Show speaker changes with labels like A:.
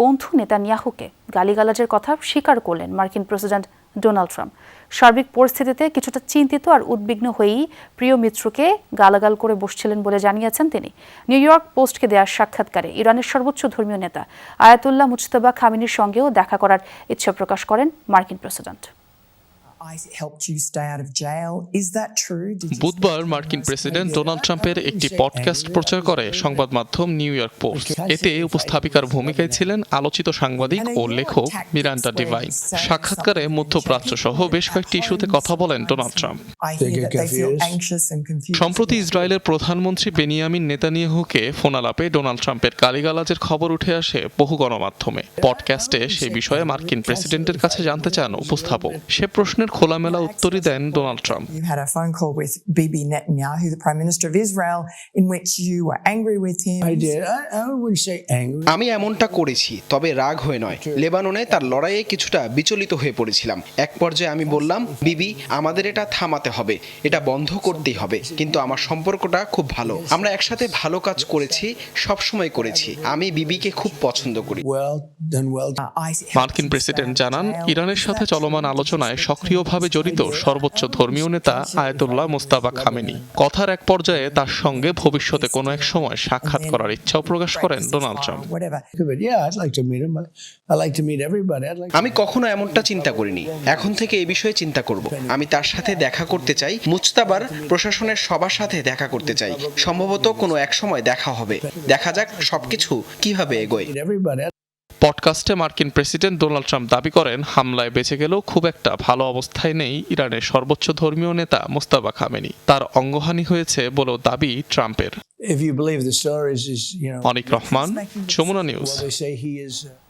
A: বন্ধু নেতানিয়াহুকে গালিগালাজের কথা স্বীকার করলেন মার্কিন প্রেসিডেন্ট ডোনাল্ড ট্রাম্প। সার্বিক পরিস্থিতিতে কিছুটা চিন্তিত আর উদ্বিগ্ন হয়েই প্রিয় মিত্রকে গালাগাল করে বসছিলেন বলে জানিয়েছেন তিনি। নিউ ইয়র্ক পোস্টকে দেওয়া সাক্ষাৎকারে ইরানের সর্বোচ্চ ধর্মীয় নেতা আয়াতুল্লাহ মুজতবা খামেনির সঙ্গেও দেখা করার ইচ্ছা প্রকাশ করেন মার্কিন প্রেসিডেন্ট।
B: বুধবার মার্কিন প্রেসিডেন্ট ডোনাল্ড ট্রাম্পের একটি পডকাস্ট প্রচার করে সংবাদ মাধ্যম নিউ ইয়র্ক পোস্ট। এতে উপস্থাপিকার ভূমিকায় ছিলেন আলোচিত সাংবাদিক ও লেখক মিরান্ডা ডিভাইন। সাক্ষাৎকারে মধ্যপ্রাচ্য সহ বেশ কয়েকটি ইস্যুতে কথা বলেন ডোনাল্ড ট্রাম্প। সম্প্রতি ইসরায়েলের প্রধানমন্ত্রী বেনিয়ামিন নেতানিয়াহুকে ফোনালাপে ডোনাল্ড ট্রাম্পের গালিগালাজের খবর উঠে আসে বহু গণমাধ্যমে। পডকাস্টে সে বিষয়ে মার্কিন প্রেসিডেন্টের কাছে জানতে চান উপস্থাপক। সে প্রশ্নের খোলামেলা উত্তরই দেন ডোনাল্ড ট্রাম্প।
C: আমি এমনটা করেছি, তবে রাগ হয়ে নয়। লেবাননে তার লড়াইয়ে কিছুটা বিচলিত হয়ে পড়েছিলাম। এক পর্যায়ে আমি বললাম, বিবি, আমাদের এটা থামাতে হবে, এটা বন্ধ করতেই হবে। কিন্তু আমার সম্পর্কটা খুব ভালো, আমরা একসাথে ভালো কাজ করেছি, সবসময় করেছি। আমি বিবিকে খুব পছন্দ করি।
B: মার্কিন প্রেসিডেন্ট জানান, ইরানের সাথে চলমান আলোচনায় সক্রিয়ভাবে জড়িত সর্বোচ্চ ধর্মীয় নেতা আয়াতুল্লাহ মুজতবা খামেনি। কথার এক পর্যায়ে তার সঙ্গে ভবিষ্যতে কোনো এক সময় সাক্ষাৎ করার ইচ্ছাও প্রকাশ করেন ডোনাল্ড ট্রাম্প।
C: আমি কখনো এমনটা চিন্তা করিনি, এখন থেকে এই বিষয়ে চিন্তা করব। আমি তার সাথে দেখা করতে চাই, মুজতাবার প্রশাসনের সবার সাথে দেখা করতে চাই। সম্ভবত কোনো এক সময় দেখা হবে। দেখা যাক সবকিছু কিভাবে এগোয়।
B: পডকাস্টে মার্কিন প্রেসিডেন্ট ডোনাল্ড ট্রাম্প দাবি করেন, হামলায় বেঁচে গেলেও খুব একটা ভালো অবস্থায় নেই ইরানের সর্বোচ্চ ধর্মীয় নেতা মুজতবা খামেনি। তার অঙ্গহানি হয়েছে বলেও দাবি ট্রাম্পের। অনিক রহমান, যমুনা নিউজ।